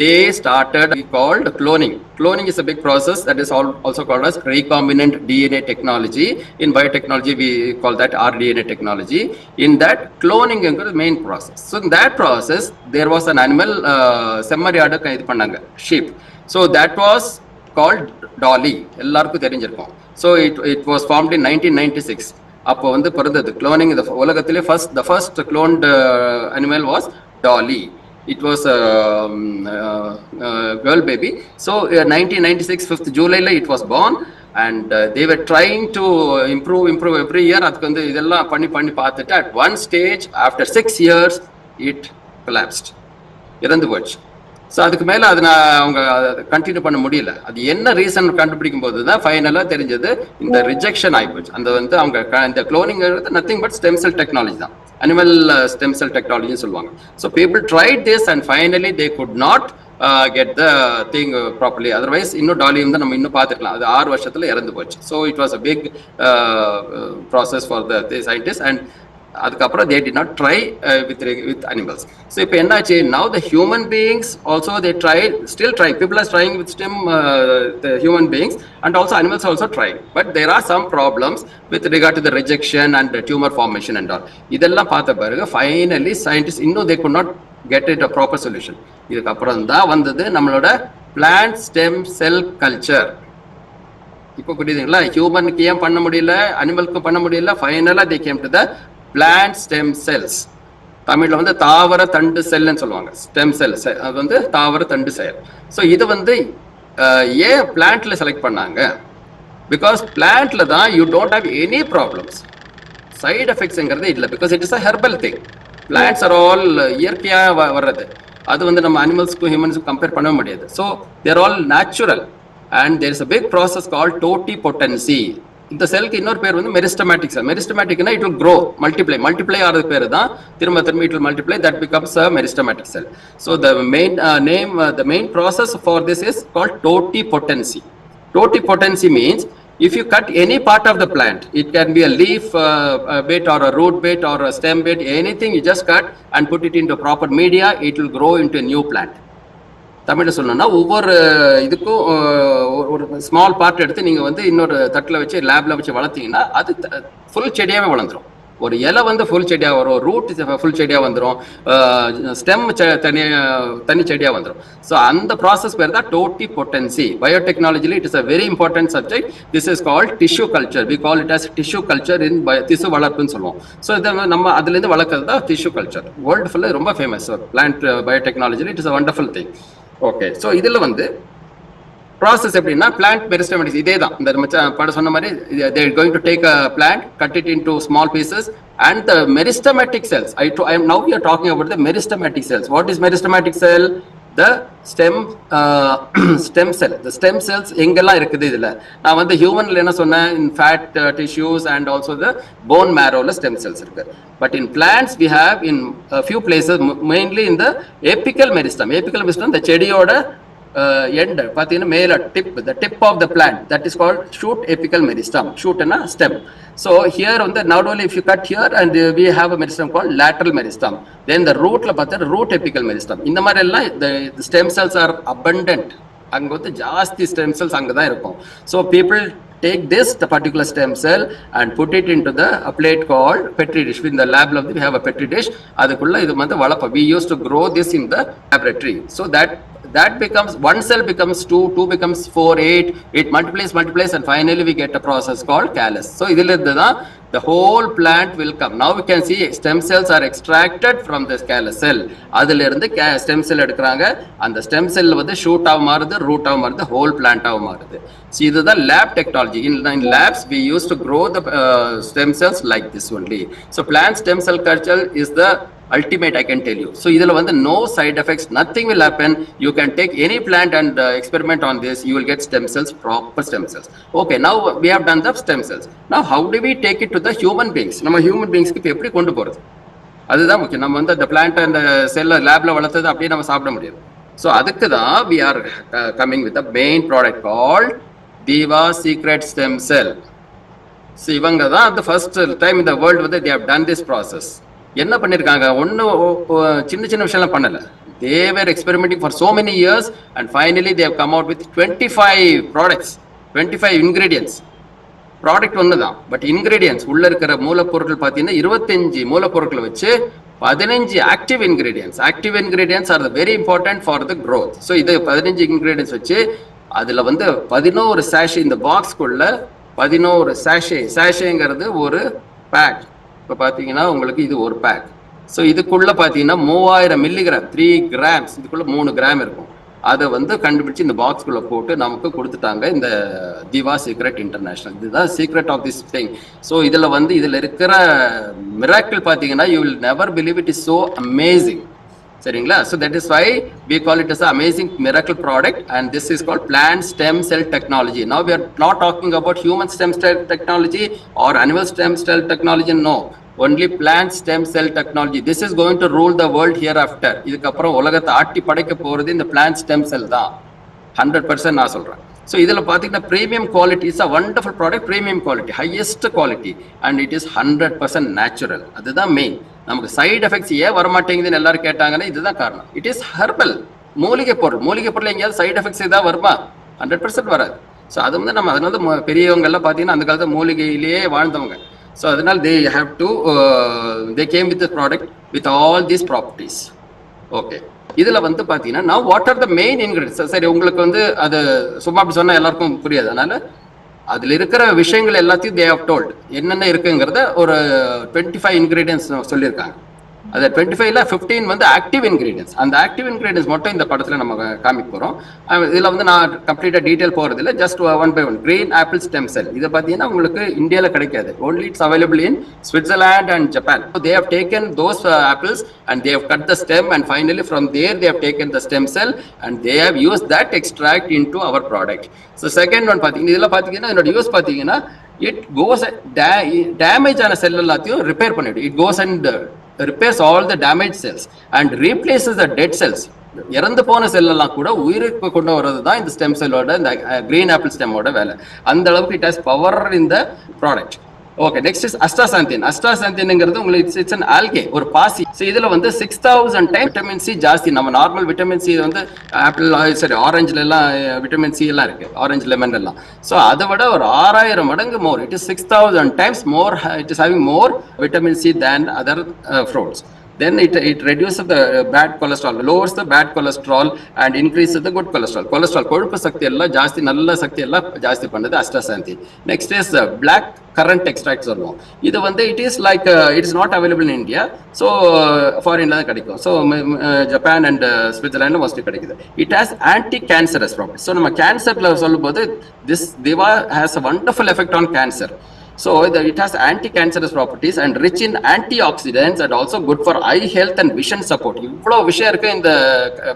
Speaker 1: They started called cloning. Cloning is a big process that is also called as recombinant DNA technology. In biotechnology we call that rDNA technology. In that, cloning is the main process. So in that process there was an animal செம்மறியாடு இது பண்ணாங்க, sheep. So that was called Dolly. எல்லாருக்கும் தெரிஞ்சிருக்கும். So it was formed in 1996. அப்போ வந்து பிறந்தது cloning. உலகத்திலே the first cloned animal was Dolly. It was a girl baby. So 1996 5th July it was born, and they were trying to improve every year. அதுக்கு வந்து இதெல்லாம் பண்ணி பார்த்துட்டு at one stage after 6 years it collapsed. இறந்து போச்சு. So அதுக்கு மேலே அதை அவங்க கண்டினியூ பண்ண முடியல. அது என்ன ரீசன் கண்டுபிடிக்கும் போது தான் ஃபைனலாக தெரிஞ்சது இந்த ரிஜெக்ஷன் ஆகிப்போச்சு. அந்த வந்து அவங்க இந்த cloning nothing but stem cell technology தான், அனிமல் ஸ்டெம் செல் டெக்னாலஜின்னு சொல்லுவாங்க. So people tried this and finally they could not get the thing properly. Otherwise இன்னும் டாலி வந்து நம்ம இன்னும் பார்த்துக்கலாம். அது 6 வருஷத்தில் இறந்து போச்சு. So it was a big process for the scientist. And அதுக்கப்புறம் they did not try with animals. So இப்போ என்னாச்சு, now the human beings also they still try, people are trying with the human beings, and also animals also trying, but there are some problems with regard to the rejection and the tumor formation and all. இதெல்லாம் பார்த்த பிறகு finally scientists இன்னும் they could not get it a proper solution. இதுக்கப்புறம் தான் வந்தது நம்மளோட plant stem cell culture. இப்போ புரியுதுங்களா? ஹியூமனுக்கு ஏன் பண்ண முடியல, அனிமலுக்கு பண்ண முடியல, ஃபைனலாக they came to the plant stem cells. தமிழ்ல வந்து தாவர தண்டு செல்னு சொல்லுவாங்க, ஸ்டெம் செல். அது வந்து தாவர தண்டு செல். ஸோ இது வந்து ஏன் பிளான்ட்ல செலக்ட் பண்ணாங்க? பிகாஸ் பிளான்ட்ல தான் you don't have any problems, side எஃபெக்ட்ஸ்ங்கிறது இல்லை. Because it is a herbal thing. Plants are all இயற்கையாக வர்றது. அது வந்து நம்ம அனிமல்ஸ்க்கும் ஹியூமன்ஸ்க்கும் கம்பேர் பண்ண முடியாது. So they're all natural and there is a big process call totipotency. இந்த செல்க்கு இன்னொரு பேர் வந்து மெரிஸ்டமேட்டிக் செல். மெரிஸ்டமேட்டிக்னா இட் வில் க்ரோ, மல்டிப்ளை ஆகிறது பேர் தான் திரும்ப it will multiply, that becomes a meristematic cell. So the main process for this is called totipotency. Totipotency potency means if you cut any part of the plant, it can be a leaf bit or a root bit or a stem bit, anything you just cut and put it into proper media, it will grow into a new plant. தமிழ்ல சொல்லணும்னா ஒவ்வொரு இதுக்கும் ஒரு small part எடுத்து நீங்கள் வந்து இன்னொரு தட்டில் வச்சு லேபில் வச்சு வளர்த்தீங்கன்னா அது ஃபுல் செடியாகவே வளர்ந்துடும். ஒரு இலை வந்து ஃபுல் செடியாக வரும், ரூட் ஃபுல் செடியாக வந்துடும், ஸ்டெம் தனி செடியாக வந்துடும். ஸோ அந்த ப்ராசஸ் பேர் தான் டோட்டி பொட்டன்சி. பயோடெக்னாலஜியில் it is a very important subject. This is called tissue culture. We call it as tissue culture in திசு வளர்ப்புன்னு சொல்லுவோம். ஸோ இதை நம்ம அதுலேருந்து வளர்க்குறது தான் டிஷ்யூ கல்ச்சர். வேர்ல்டு ஃபுல்லாக ரொம்ப ஃபேமஸ் பிளான்ட் பயோடெக்னாலஜியில். It is a wonderful thing. Okay, so இதில் வந்து ப்ராசஸ் எப்படின்னா பிளான்ட் மெரிஸ்டமேட்டிக்ஸ் இதே தான். இந்த படம் சொன்ன மாதிரி they are going to take a plant, cut it into small pieces, and the meristematic cells. Now we are talking about the meristematic cells. What is meristematic cell? The stem cell. The stem cells எங்கெல்லாம் இருக்குது இதில் நான் வந்து ஹியூமன்ல என்ன சொன்னேன், in fat tissues and also the bone marrowல stem cells இருக்கு. But in plants we have in a few places, mainly in the apical meristem. Apical meristem the செடியோட end பார்த்தீங்கன்னா மேல the tip of the plant, that is called shoot apical meristem. Shoot and a stem. So here on the not only if you cut here and we have a meristem called lateral meristem, then the rootல பார்த்தா root apical meristem. இந்த மாதிரி எல்லாம் the stem cells are abundant. அங்க வந்து ஜாஸ்தி stem cells அங்க தான் இருக்கும். So people take this the particular stem cell and put it into the a plate called petri dish. In the lab we have a petri dish. அதுக்குள்ள இது வந்து வளர்ப்போம். We used to grow this in the laboratory. So that becomes one cell becomes 2 becomes 4, 8 multiplies and finally we get a process called callus. So idhila irundha the whole plant will come. Now we can see stem cells are extracted from this callus cell. adula irundhu stem cell edukranga and the stem cell வந்து shoot ஆக மாறுது, root ஆக மாறுது, whole plant ஆக மாறுது. So இது தான் lab technology. In labs we used to grow the stem cells like this only. So plant stem cell culture is the ultimate, I can tell you. So idhula வந்து no side effects, nothing will happen. You can take any plant and experiment on this, you will get stem cells, proper stem cells. Okay, now we have done the stem cells. Now how do we take it to the human beings? நம்ம human beings க்கு எப்படி கொண்டு போறது, அதுதான் முக்கியம். நம்ம வந்து அந்த பிளான்ட் அந்த செல்ல லேப்ல வளர்த்தது அப்படியே நம்ம சாப்பிட முடியாது. ஸோ அதுக்கு தான் we are coming with a main product called Diva Secret Stem Cell. So இவங்க தான் அந்த ஃபர்ஸ்ட் டைம் இந்த வேர்ல்டு வந்து they have done this process. என்ன பண்ணிருக்காங்க, ஒன்னும் சின்ன விஷயம்லாம் பண்ணல. They were experimenting for so many years and finally they have come out with 25 products, 25 ingredients. Product ஒன்று தான், பட் இன்கிரீடியன்ஸ் உள்ள இருக்கிற மூலப்பொருட்கள் பார்த்தீங்கன்னா 25 மூலப்பொருட்களை வச்சு 15 active ingredients. Active ingredients are very important for the growth. So இது 15 இன்கிரீடியன்ஸ் வச்சு அதில் வந்து 11 சாஷே, இந்த பாக்ஸ்குள்ள 11 சாஷேங்கிறது ஒரு பேக். இப்போ பார்த்தீங்கன்னா உங்களுக்கு இது ஒரு பேக். ஸோ இதுக்குள்ள பார்த்தீங்கன்னா 3000 மில்லிகிராம், 3 கிராம்ஸ், இதுக்குள்ள 3 கிராம் இருக்கும். அதை வந்து கண்டுபிடிச்சு இந்த பாக்ஸ்குள்ள போட்டு நமக்கு கொடுத்துட்டாங்க இந்த திவா சீக்ரெட் இன்டர்நேஷனல். இதுதான் secret of this thing. So இதில் இருக்கிற மிராக்கிள் பார்த்தீங்கன்னா you will never believe, it is so amazing. சரிங்களா? So that is why we call it as amazing miracle product and this is called plant stem cell technology. Now we are not talking about human stem cell technology or animal stem cell technology. No, only plant stem cell technology. This is going to rule the world hereafter. இதுக்கப்புறம் உலகத்தை ஆட்டி படைக்க போகிறது இந்த plant stem cell தான். 100% நான் சொல்றேன். So இதில் பார்த்தீங்கன்னா premium quality, is a wonderful product, premium quality, highest quality and it is 100% natural. அதுதான் மெயின். நமக்கு சைடு எஃபெக்ட்ஸ் ஏன் வரமாட்டேங்குதுன்னு எல்லாரும் கேட்டாங்கன்னா இதுதான் காரணம். இட் இஸ் ஹெர்பல், மூலிகை பொருள் எங்கேயாவது சைடு எஃபெக்ட்ஸ் ஏதாவது வருமா? 100% வராது. ஸோ அது வந்து நம்ம அதனால பெரியவங்கெல்லாம் பார்த்தீங்கன்னா அந்த காலத்தில் மூலிகையிலேயே வாழ்ந்தவங்க. So அதனால they came with the product with all these properties. Okay, இதில் வந்து பார்த்தீங்கன்னா now what are the main ingredients? சரி, உங்களுக்கு வந்து அது சும்மா அப்படி சொன்னால் எல்லாருக்கும் புரியாது. அதனால அதில் இருக்கிற விஷயங்கள் எல்லாத்தையும் they have told என்னென்ன இருக்குங்கிறத ஒரு 25 ingredients சொல்லியிருக்காங்க. அது 25ல 15 வந்து ஆக்டிவ் இன்கிரீடியன்ஸ். அந்த ஆக்டிவ் இன்கிரீடியன்ஸ் மட்டும் இந்த படத்துல நம்ம காமிக்க போறோம். இதுல வந்து நான் கம்ப்ளீட்டா டீடைல் போறது இல்ல, just one by one. Green apple stem cell இதை பார்த்தீங்கன்னா உங்களுக்கு இந்தியாவில் கிடைக்காது. only it's available in Switzerland and Japan. So they have taken those apples and they have cut the stem, and finally from there they have taken the stem cell and they have used that extract into our product. So second one பார்த்தீங்கன்னா இதெல்லாம் பார்த்தீங்கன்னா என்னோட use பார்த்தீங்கன்னா it goes damage ஆன செல் எல்லாத்தையும் repair பண்ணிடும். it goes and repairs all the damaged cells and replaces the dead cells. இறந்து போன செல் எல்லாம் கூட உயிருக்கு கொண்டு வர்றது தான் இந்த ஸ்டெம் செல்லோட, இந்த கிரீன் ஆப்பிள் ஸ்டெம்மோட வேலை. அந்த அளவுக்கு it has power in the product. Okay, next is astaxanthin. அஸ்டாசாந்தின்ங்கிறது உங்களுக்கு இட்ஸ் an algae, ஒரு பாசி. ஸோ இதுல வந்து 6000 டைம் விட்டமின் சி ஜாஸ்தி. நம்ம நார்மல் விட்டமின் சி வந்து ஆப்பிள் சரி ஆரஞ்சுல எல்லாம் விட்டமின் சி எல்லாம் இருக்கு, ஆரஞ்சு லெமன் எல்லாம். ஸோ அதை விட ஒரு 6000 மடங்கு more. It is 6000 times more. It is having more vitamin C than other fruits. Then it reduces the bad cholesterol, lowers the bad cholesterol and increases the good cholesterol. Cholesterol கொழுப்பு சக்தி எல்லாம் ஜாஸ்தி, நல்ல சக்தி எல்லாம் ஜாஸ்தி பண்ணுது அஸ்டாசாந்தின். Next is black currant extract சொல்லுவோம். இது வந்து it is like it is not available in India. So ஃபாரின்ல தான் கிடைக்கும். ஸோ ஜப்பான் அண்ட் ஸ்விட்சர்லாண்டில் மோஸ்ட்லி கிடைக்குது. It has anti cancerous property. So நம்ம கேன்சர்ல சொல்லும்போது this Diva has a wonderful effect on cancer. So it has anti-cancerous properties and rich in antioxidants and also good for eye health and vision support. இவ்வளோ விஷயம் இருக்கு இந்த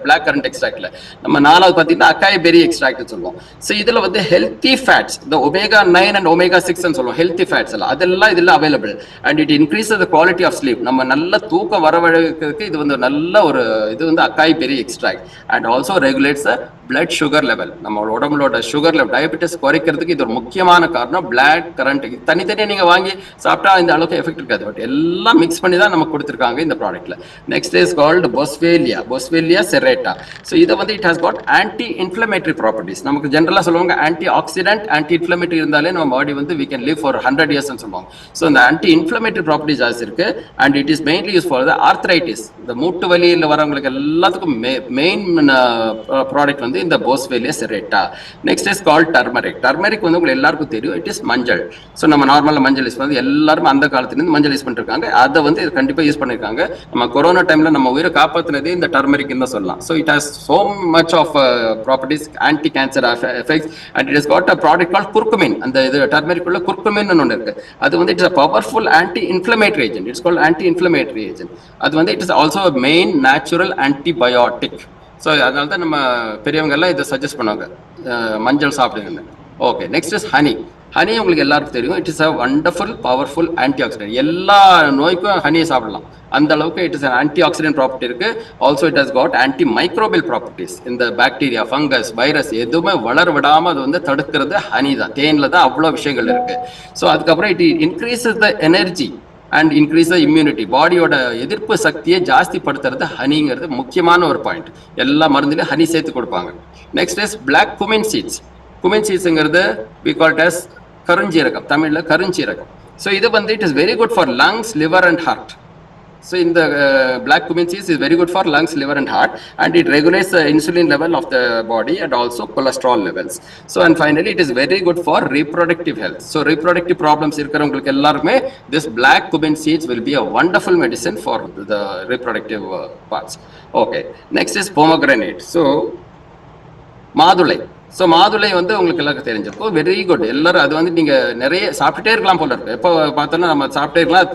Speaker 1: black currant எக்ஸ்ட்ராக்ட்ல. நம்ம நாலாவது பார்த்தீங்கன்னா அக்காய் berry extract சொல்லுவோம். ஸோ இதுல வந்து ஹெல்த்தி ஃபேட்ஸ், இந்த ஒமேகா 9 அண்ட் ஒமேகா 6 சொல்லுவோம், ஹெல்த்தி ஃபேட்ஸ் எல்லாம் அதெல்லாம் இதுல available. And it increase the quality of sleep. நம்ம நல்ல தூக்கம் வரவழைக்கிறதுக்கு இது வந்து நல்ல ஒரு இது வந்து acai berry extract. And also regulates the blood sugar level. நம்ம உடம்புலோட சுகர் லெவல், டயபெட்டிஸ் குறைக்கிறதுக்கு இது ஒரு முக்கியமான காரணம் பிளாக் கரண்ட். தனித்தனியாக நீங்க வாங்கி சாப்பிட்டா இந்த அளவுக்கு எஃபெக்ட் இருக்காது. பட் எல்லாம் மிக்ஸ் பண்ணி தான் நமக்கு கொடுத்துருக்காங்க இந்த ப்ராடக்ட்ல. Next is called boswellia serrata. So இதை வந்து it has got anti inflammatory properties. நமக்கு ஜென்ரலாக சொல்லுவாங்க ஆன்டி ஆக்சிடென்ட், ஆன்டி இன்ஃப்ளமேட்டரி இருந்தாலே நம்ம பாடி வந்து we can live for 100 years சொல்லுவாங்க. ஸோ இந்த ஆன்டி இன்ஃப்ளமேட்டரி ப்ராப்பர்ட்டி ஜாஸ்தி இருக்கு. And it is mainly use for the arthritis. இந்த மூட்டு வலியில் வரவங்களுக்கு எல்லாத்துக்கும் மெயின் ப்ராடக்ட் வந்து இந்த boswellia serrata. Next is called turmeric. Turmeric வந்து உங்களுக்கு எல்லாருக்கும் தெரியும், இட் இஸ் மஞ்சள். ஸோ நம்ம நார்மலாக மஞ்சள் யூஸ் பண்ணி எல்லாரும் அந்த காலத்துலேருந்து மஞ்சள் யூஸ் பண்ணிருக்காங்க. அதை வந்து கண்டிப்பாக யூஸ் பண்ணியிருக்காங்க. நம்ம கொரோனா டைம்ல நம்ம உயிரை காப்பாற்றினதே இந்த டர்மரிக் தான் சொல்லலாம். So it has so much of properties, anti cancer effects. And it is got a product call curcumin. அந்த இது டர்மரிக் உள்ள குர்குமின் ஒன்று இருக்கு. அது வந்து it's a powerful anti inflammatory agent. It's called anti inflammatory agent. அது வந்து it is also main natural antibiotic. So அதனால தான் நம்ம பெரியவங்க எல்லாம் இதை சஜஸ்ட் பண்ணுவாங்க, மஞ்சள் சாப்பிடுங்க. Okay, next is honey. Honey உங்களுக்கு எல்லாருக்கும் தெரியும், it is a wonderful powerful anti oxidant. எல்லா நோய்க்கும் ஹனியை சாப்பிடலாம், அந்த அளவுக்கு it is anti oxidant property இருக்கு. Also it has got anti microbial properties. இந்த பாக்டீரியா, ஃபங்கஸ், வைரஸ் எதுவுமே வளர விடாம அது வந்து தடுக்கிறது ஹனி தான். தேன்ல தான் அவ்வளோ விஷயங்கள் இருக்கு. ஸோ அதுக்கப்புறம் it increases the energy and increase the immunity. பாடியோட எதிர்ப்பு சக்தியை ஜாஸ்தி படுத்துறது ஹனிங்கிறது முக்கியமான ஒரு பாயிண்ட். எல்லா மருந்துலையும் ஹனி சேர்த்து கொடுப்பாங்க. Next is black cumin seeds. Cumin சீட்ஸுங்கிறது வி கால் இட் அஸ் கருஞ்சீரகம், தமிழ்ல கருஞ்சீரகம். ஸோ இது வந்து it is very good for lungs, liver and heart. So in the black cumin seeds is very good for lungs, liver and heart, and it regulates the insulin level of the body and also cholesterol levels. So and finally it is very good for reproductive health. So reproductive problems இருக்கிறவங்களுக்கு எல்லாருமே this black cumin seeds will be a wonderful medicine for the reproductive parts. Okay, next is pomegranate. So மாதுளை. So மாதுளை வந்து உங்களுக்கு எல்லாருக்கும் தெரிஞ்சிருக்கும், very good. எல்லாரும் அது வந்து நீங்க நிறைய சாப்பிட்டுட்டே இருக்கலாம் போல இருக்கு. எப்போ பார்த்தோன்னா நம்ம சாப்பிட்டே இருக்கலாம்,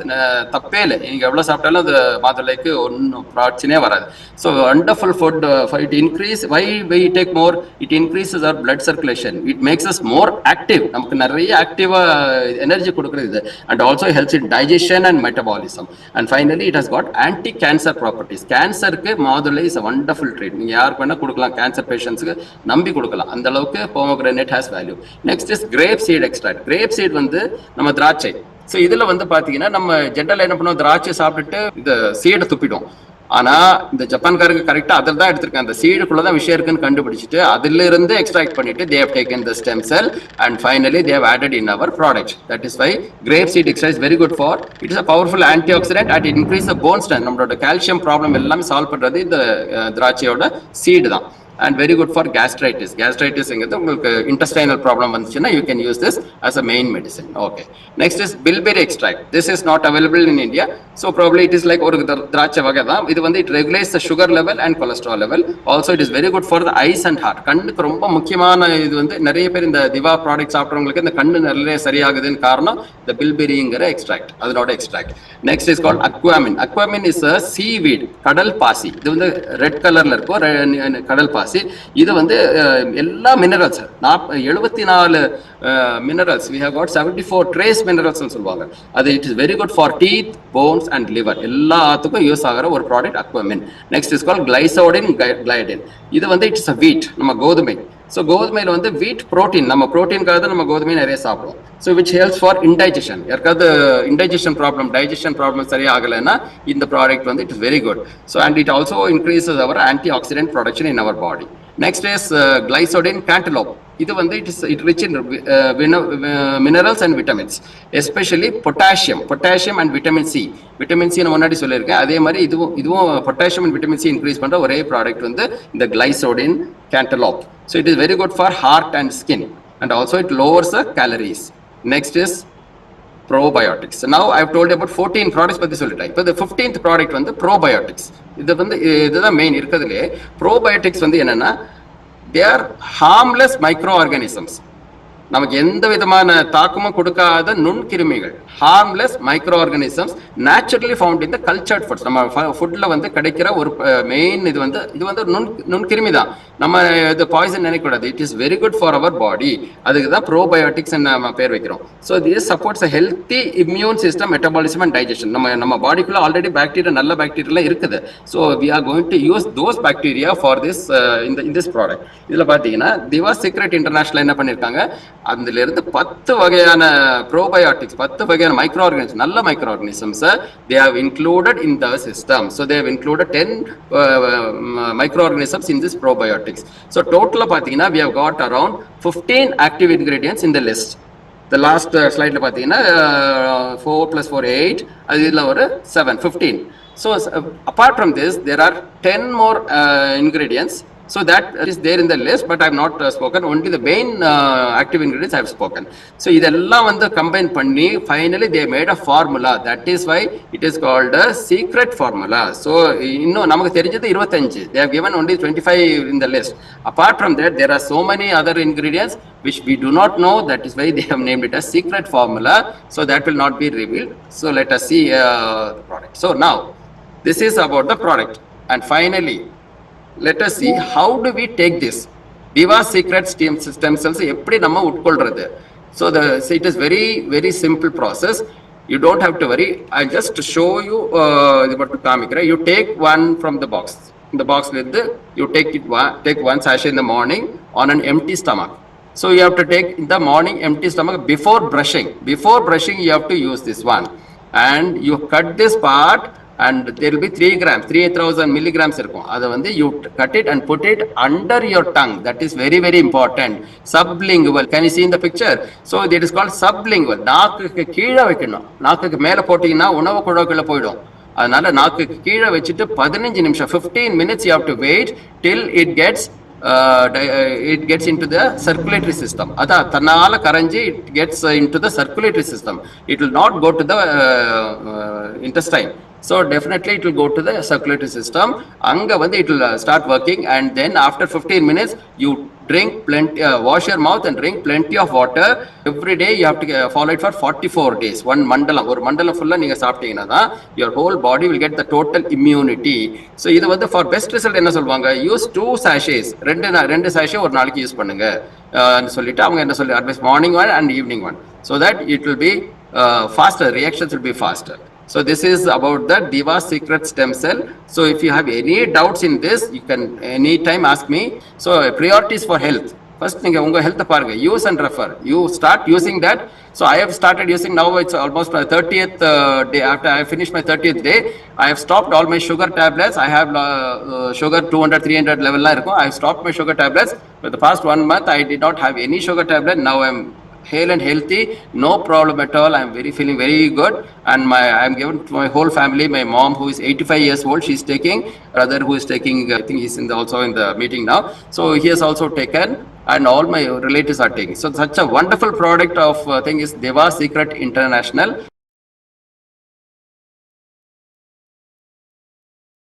Speaker 1: தப்பே இல்லை. நீங்க எவ்வளவு சாப்பிட்டாலும் அது மாதுளைக்கு ஒன்றும் பிரச்சனையே வராது. So wonderful food. It increase why we take more, it increases our blood circulation, it makes us more active. நமக்கு நிறைய ஆக்டிவா எனர்ஜி கொடுக்குறது இது. And also helps in digestion and metabolism. And finally it has got anti cancer properties. கேன்சருக்கு மாதுளை is a wonderful treat. நீங்க யாருக்கு வேணா கொடுக்கலாம், கேன்சர் பேஷண்ட்ஸுக்கு நம்பி கொடுக்கலாம். அந்த அளவுக்கு pomegranate has value. Next is grape seed extract. Grape seed வந்து நம்ம திராட்சை. ஸோ இதுல வந்து பாத்தீங்கன்னா நம்ம ஜென்ரல் என்ன பண்ணுவோம், திராட்சை சாப்பிட்டுட்டு இந்த சீடை துப்பிடும். ஆனா இந்த ஜப்பான்காரங்க கரெக்டா அதில் தான் எடுத்திருக்காங்க, அந்த சீடுக்குள்ளதான் விஷயம் இருக்குன்னு கண்டுபிடிச்சிட்டு அதுல இருந்து எக்ஸ்ட்ராக்ட் பண்ணிட்டு they have taken the stem cell and finally they have added in our product. That is why grape seed extract is very good for, it is a powerful antioxidant and it increase the bone strength. நம்மளோட calcium problem எல்லாமே solve பண்றது இந்த திராட்சையோட seed தான். and very good for gastritis. Gastritis engadhu ungalku intestinal problem vanduchina, you can use this as a main medicine. Okay, next is bilberry extract. This is not available in India, so probably it is like ஒரு திராட்சை வகை தான். இது வந்து it regulates the sugar level and cholesterol level. Also it is very good for the eyes and heart. கண்ணுக்கு ரொம்ப முக்கியமான இது வந்து நிறைய பேர் இந்த திவா ப்ராடக்ட் சாப்பிட்றவங்களுக்கு இந்த கண்ணு நிறைய சரியாகுதுன்னு காரணம் இந்த பில்பெரிங்கிற எக்ஸ்ட்ராக்ட், அதனோட extract. Next is called Aquamin. Aquamin is a seaweed, கடல் பாசி. இது வந்து ரெட் கலர்ல இருக்கும், கடல் பாசி. இது வந்து எல்லா minerals 74 minerals, we have got 74 trace minerals னு சொல்வாங்க. அது it is very good for teeth, bones and liver. எல்லாத்துக்கும் யூஸ் ஆகிற ஒரு product Aquamin. Next is called glisodin gliadin. இது வந்து இட்ஸ் அ வீட், நம்ம கோதுமை. ஸோ கோதுமையில் வந்து வீட் ப்ரோட்டீன், நம்ம ப்ரோட்டீனுக்காக தான் நம்ம கோதுமை நிறைய சாப்பிடுவோம். So which helps for indigestion. யாருக்காவது இன்டைஜஷன் ப்ராப்ளம், டைஜஷன் ப்ராப்ளம் சரியாக ஆகலைன்னா இந்த ப்ராடக்ட் வந்து it is very good. So and it also increases our anti oxidant production in our body. Next is glisodin cantaloupe. இது வந்து it rich in minerals and vitamins, especially potassium and vitamin C. Vitamin C நான் முன்னாடி சொல்லியிருக்கேன், அதே மாதிரி இதுவும் potassium and vitamin C increase பண்ணுற ஒரே ப்ராடக்ட் வந்து இந்த glisodin cantaloupe. So it is very good for heart and skin and also it lovers the calories. Next is probiotics. Now I have told you about 14 products பத்தி சொல்லிட்டேன். இப்போ the 15th product வந்து probiotics. இதுதான் main இருக்கிறதுலே. probiotics வந்து என்னன்னா, they are harmless microorganisms. நமக்கு எந்த விதமான தாக்கமும் கொடுக்காத நுண்கிருமிகள், harmless micro organisms, naturally found in the cultured foods. நம்ம ஃபுட்ல வந்து கிடைக்கிற ஒரு மெயின் இது வந்து நுண்கிருமி தான். நம்ம இது பாய்சன் நினைக்கக்கூடாது. It is very good for our body. அதுக்கு தான் ப்ரோபயோட்டிக்ஸ் நம்ம பேர் வைக்கிறோம். So this supports a healthy immune system, metabolism and digestion. நம்ம பாடிக்குள்ள ஆல்ரெடி பாக்டீரியா, நல்ல பாக்டீரியாலாம் இருக்குது. So we are going to use those bacteria for this in this product. இதில் பார்த்தீங்கன்னா திவா சீக்ரெட் இன்டர்நேஷனல் என்ன பண்ணியிருக்காங்க, அதுல இருந்து 10 வகையான ப்ரோபயோட்டிக்ஸ், 10 வகையான மைக்ரோ ஆர்கானிசம், நல்ல micro organisms they have included in the system. So they have included 10 microorganisms in this probiotics. So total பாத்தீங்கன்னா we have got around 15 active ingredients in the list. The last slideல பாத்தீங்கன்னா 4 + 4 8, அதுல ஒரு 7 15. So apart from this there are 10 more ingredients. So that is there in the list, but I have not spoken. Only the main active ingredients I have spoken. So இதெல்லாம் வந்து combine பண்ணி finally they made a formula. That is why it is called a secret formula. So இன்னும் நமக்கு தெரிஞ்சது 25. They have given only 25 in the list. Apart from that, there are so many other ingredients which we do not know. That is why they have named it as secret formula. So that will not be revealed. So let us see the product. So now this is about the product, and finally let us see how do we take this Diva Secret stem cells எப்படி நம்ம உட்கொள்றது. So it is very simple process. You don't have to worry. I just show you இது மட்டும் காமிக்கிறேன். You take one from the box. In the box with you take one sachet in the morning on an empty stomach. So you have to take in the morning empty stomach before brushing. Before brushing you have to use this one, and you cut this part. And there will be 3 grams, 3000 milligrams இருக்கும். அதை வந்து you cut it and put it under your tongue. That is very important. Sublingual. Can you see in the picture? So it is called sublingual. நாக்குக்கு கீழே வைக்கணும். நாக்குக்கு மேலே போட்டீங்கன்னா உணவு குழாய்க்குள்ள போயிடும். அதனால நாக்குக்கு கீழே வச்சுட்டு 15 நிமிஷம் 15 minutes you have to wait till it gets into the circulatory system. அதான் தன்னால கரைஞ்சி it gets into the circulatory system. It will not go to the intestine. So definitely it will go to the circulatory system. Anga வந்து it will start working, and then after 15 minutes you drink plenty, wash your mouth and drink plenty of water every day. You have to follow it for 44 days. One mandalam, ஒரு மண்டலம் ஃபுல்லா நீங்க சாப்பிட்டீங்கன்னா தான் your whole body will get the total immunity. So இது வந்து for best result என்ன சொல்வாங்க, use 2 sachets, ரெண்டு sachet ஒரு நாளைக்கு யூஸ் பண்ணுங்க சொல்லிட்டு அவங்க என்ன சொல்லி advise, morning one and evening one, so that it will be faster, reactions will be faster. So this is about the Diva Secret stem cell. So if you have any doubts in this, you can anytime ask me. So priorities for health. First thing, unga health parga, use and refer. You start using that. So I have started using, now it's almost my 30th day. After I finished my 30th day, I have stopped all my sugar tablets. I have sugar 200, 300 level la irukum. I have stopped my sugar tablets. For the past 1 month, I did not have any sugar tablet. Now I'm hale and healthy, no problem at all. I'm feeling very good, and I'm given to my whole family. My mom, who is 85 years old, she's taking. Brother, who is taking, I think he's also in the meeting now, so he has also taken, and all my relatives are taking. So such a wonderful product of thing is Deva Secret International.